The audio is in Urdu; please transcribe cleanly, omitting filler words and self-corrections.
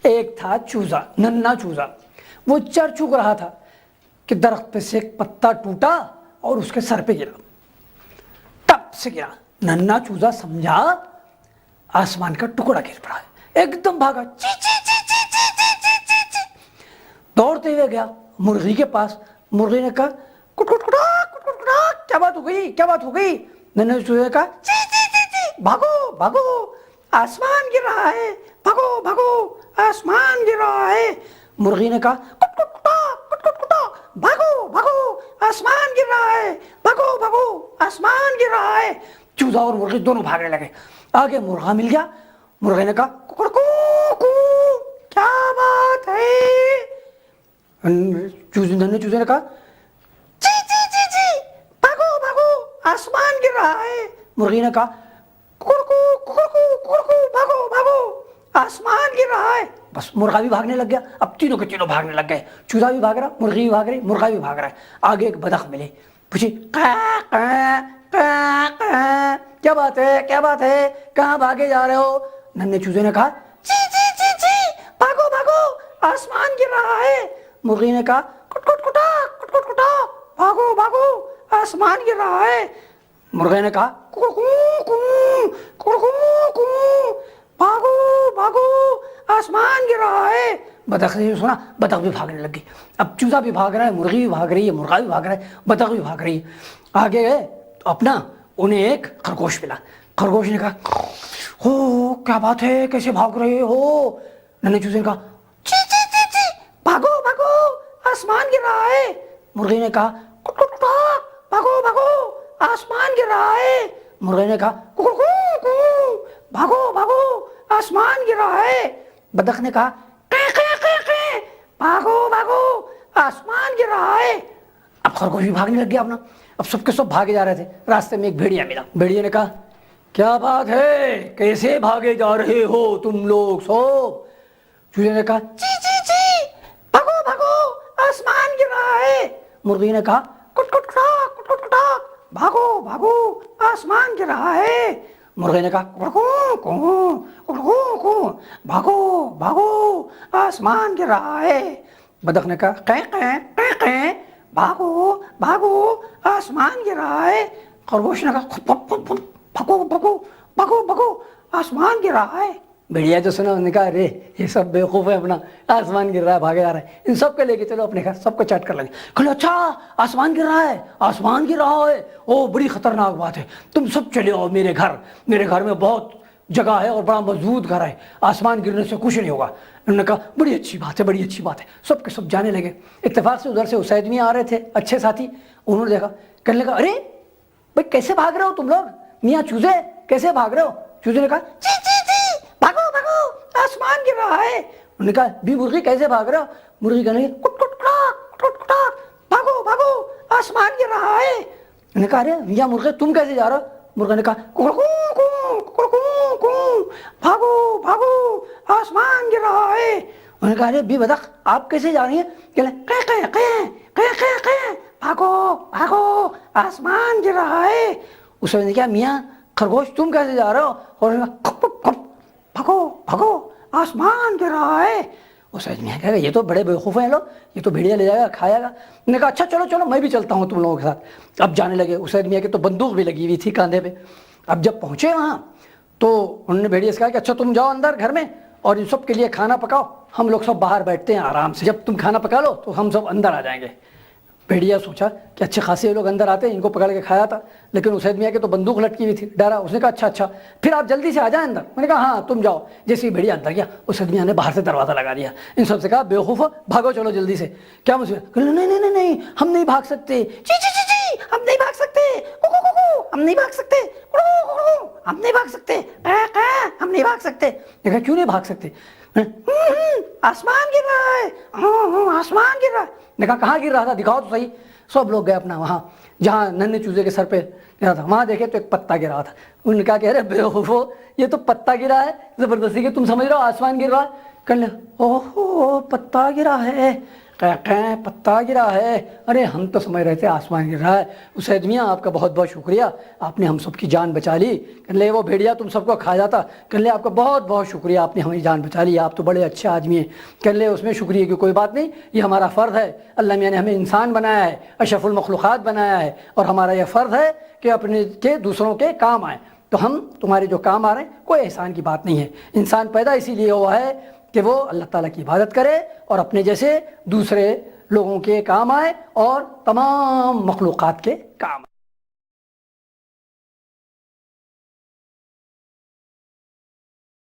ایک تھا چوزا، ننھا چوزا، وہ چر چگ رہا تھا کہ درخت پہ سے ایک پتا ٹوٹا اور اس کے سر پہ گرا، ٹپ سے گرا۔ ننھا چوزا سمجھا آسمان کا ٹکڑا گر پڑا ہے، ایک دم بھاگا، چی چی چی چی چی چی چی چی چی چی، دوڑتے ہوئے گیا مرغی کے پاس۔ مرغی نے کہا کٹ کٹ کٹا کٹ کٹ کٹا، کیا بات ہو گئی کیا بات ہو گئی؟ ننھے چوزے نے کہا چی چی چی چی، بھاگو بھاگو آسمان گر رہا ہے، بھاگو بھاگو آسمان گر رہا ہے۔ مرغی نے کہا کٹ کٹ کٹا کٹ کٹ کٹا، بھاگو بھاگو آسمان گر رہا ہے، بھاگو بھاگو آسمان گر رہا ہے۔ چوزا اور مرغی دونوں بھاگنے لگے، آگے مرغا مل گیا۔ مرغے نے کہا ککڑکو کو، کیا بات ہے؟ ننھے چوزے نے کہا چی چی چی چی، بھاگو بھاگو آسمان گر رہا ہے۔ مرغی نے کہا ککڑکو ککڑکو ککڑکو، بھاگو بھاگو آسمان گر رہا ہے۔ بس مرغا بھی بھاگنے لگ گیا، اب تینوں کے تینوں بھاگنے لگ گئے، چوزا بھی بھاگ رہا، مرغی بھی بھاگ رہی، مرغا بھی بھاگ رہا ہے۔ آگے ایک بدخ ملی، پوچھی کیا بات ہے کیا بات ہے، کہاں بھاگے جا رہے ہو؟ ننھے چوزے نے کہا چی چی چی چی، بھاگو بھاگو آسمان گر رہا ہے۔ مرغی نے کہا کٹ کٹ کٹا کٹ کٹ کٹا، بھاگو بھاگو آسمان گر رہا ہے۔ مرغے نے کہا بھاگو بھاگو آسمان گر رہا ہے۔ بدخ نے سنا، بدخ بھی بھاگنے لگ گئی، اب چوزا بھی بھاگ رہا ہے، مرغی بھی بھاگ رہی ہے، مرغا بھی بھاگ رہا ہے، بدخ بھی بھاگ رہی ہے۔ آگے گئے تو اپنا انہیں ایک خرگوش ملا۔ خرگوش نے کہا ہو کیا بات ہے، کیسے بھاگ رہے ہو؟ ننھے چوزے نے کہا چی چی چی چی، بھاگو بھاگو آسمان گر رہا ہے۔ مرغی نے کہا کٹ کٹ کٹا، بھاگو بھاگو آسمان گر رہا ہے۔ مرغی نے کہا ککڑکو بھاگو بھاگو آسمان گر رہا ہے۔ بدخ نے کہا بھاگو بھاگو آسمان گر رہا ہے۔ اب خرگوش بھی بھاگنے لگ گیا اپنا، اب سب کے سب بھاگے جا رہے تھے۔ راستے میں ایک بھیڑیا ملا، بھیڑیا نے کہا کیا بات ہے، کیسے بھاگے جا رہے ہو تم لوگ سب؟ چوزے نے کہا چی چی چی، بھاگو بھاگو آسمان گر رہا ہے۔ مرغی نے کہا کٹ کٹ کٹا کٹ کٹ کٹا، بھاگو بھاگو آسمان گر رہا ہے۔ مرغے نے کہا بھاگو بھاگو آسمان گر رہا ہے۔ بدخ نے کہا بھاگو بھاگو آسمان گر رہا ہے۔ خرگوش نے کہا بھگو بھگو بھگو بھگو آسمان گر رہا ہے۔ بھیڑیا جو سنا انہوں نے کہا ارے یہ سب بیوقوف ہے، اپنا آسمان گر رہا ہے بھاگے جا رہا ہے، ان سب کو لے کے چلو اپنے گھر، سب کو چیٹ کر لیں گے۔ کہو اچھا آسمان گر رہا ہے، آسمان گر رہا ہے، او بڑی خطرناک بات ہے، تم سب چلے آؤ میرے گھر، میرے گھر میں بہت جگہ ہے اور بڑا مضبوط گھر ہے، آسمان گرنے سے کچھ نہیں ہوگا۔ انہوں نے کہا بڑی اچھی بات ہے بڑی اچھی بات ہے، سب کے سب جانے لگے۔ اتفاق سے ادھر سے اسید میاں آ رہے تھے، اچھے ساتھی، انہوں نے دیکھا، کہنے لگا ارے بھائی کیسے بھاگ رہے ہو تم لوگ، میاں چوزے کیسے بھاگ رہے ہو؟ چوزے نے کہا چی چی چی، بھاگو بھاگو آسمان گر رہا ہے۔ انہوں نے کہا بھی مرغی کیسے بھاگ رہے ہو؟ مرغی کہنے لگی کٹ کٹ کٹا کٹ کٹ کٹا، بھاگو بھاگو آسمان گر رہا ہے۔ انہوں نے کہا ارے میاں مرغے تم کیسے جا رہے ہو؟ مرغے نے کہا بھاگو بھاگو آسمان گر رہا ہے۔ انہوں نے کہا ارے بھی بدخ آپ کیسے جا رہی ہیں؟ بھاگو بھاگو آسمان گر رہا ہے۔ اس نے کہا میاں خرگوش تم کیسے جا رہے ہو؟ اور بھاگو بھاگو آسمان گر رہا ہے۔ اس نے کہا یہ تو بڑے بیوقوف ہیں لوگ، یہ تو بھیڑیا لے جائے گا کھائے گا۔ انہوں نے کہا اچھا چلو چلو میں بھی چلتا ہوں تم لوگوں کے ساتھ۔ اب جانے لگے، اسید میاں کے تو بندوق بھی لگی ہوئی تھی کاندھے پہ۔ اب جب پہنچے وہاں تو انہوں نے بھیڑیا سے کہا کہ اچھا تم جاؤ اندر گھر میں اور ان سب کے لیے کھانا پکاؤ، ہم لوگ سب باہر بیٹھتے ہیں آرام سے، جب تم کھانا پکا لو تو ہم سب اندر آ جائیں گے۔ بھیڑیا سوچا کہ اچھے خاصے لوگ اندر آتے ہیں، ان کو پکڑ کے کھایا تھا، لیکن اسید میاں کے تو بندوق لٹکی ہوئی تھی، ڈرا۔ اس نے کہا اچھا اچھا پھر آپ جلدی سے آ جائیں اندر۔ میں نے کہا ہاں تم جاؤ۔ جیسے ہی بھیڑیا اندر گیا، اسید میاں نے باہر سے دروازہ لگا دیا، ان سب سے کہا بیوقوف بھاگو چلو جلدی سے، کیا مصیبت؟ نہیں نہیں نہیں نہیں ہم نہیں بھاگ سکتے، چی چی چی چی ہم نہیں بھاگ سکتے، ہم نہیں بھاگ سکتے، ہم نہیں بھاگ سکتے، ہم نہیں بھاگ سکتے۔ دیکھا کیوں نہیں بھاگ سکتے؟ آسمان گر رہا ہے، آسمان گر رہا ہے۔ دیکھا کہاں گر رہا تھا دکھاؤ تو صحیح۔ سب لوگ گئے اپنا وہاں جہاں ننھے چوزے کے سر پہ گرا تھا، وہاں دیکھے تو ایک پتا گرا تھا۔ انہوں نے کہا کہ ارے بیوقوفو یہ تو پتا گرا ہے زبردستی کہ تم سمجھ رہے ہو آسمان گر رہا ہے۔ کہنے اوہو پتا گرا ہے، پتا گرا ہے، ارے ہم تو سمجھ رہے تھے آسمان گر رہا ہے۔ اسید میاں آپ کا بہت بہت شکریہ، آپ نے ہم سب کی جان بچا لی۔ کہنے لے وہ بھیڑیا تم سب کو کھا جاتا۔ کہنے لے آپ کا بہت بہت شکریہ، آپ نے ہماری جان بچا لی، آپ تو بڑے اچھے آدمی ہیں۔ کہنے لے اس میں شکریہ کی کوئی بات نہیں، یہ ہمارا فرض ہے، اللہ میاں نے ہمیں انسان بنایا ہے، اشرف المخلوقات بنایا ہے، اور ہمارا یہ فرض ہے کہ اپنے کے دوسروں کے کام آئیں، تو ہم تمہارے جو کام آ رہے ہیں کوئی احسان کی بات نہیں ہے۔ انسان پیدا اسی لیے ہوا ہے کہ وہ اللہ تعالیٰ کی عبادت کرے اور اپنے جیسے دوسرے لوگوں کے کام آئے اور تمام مخلوقات کے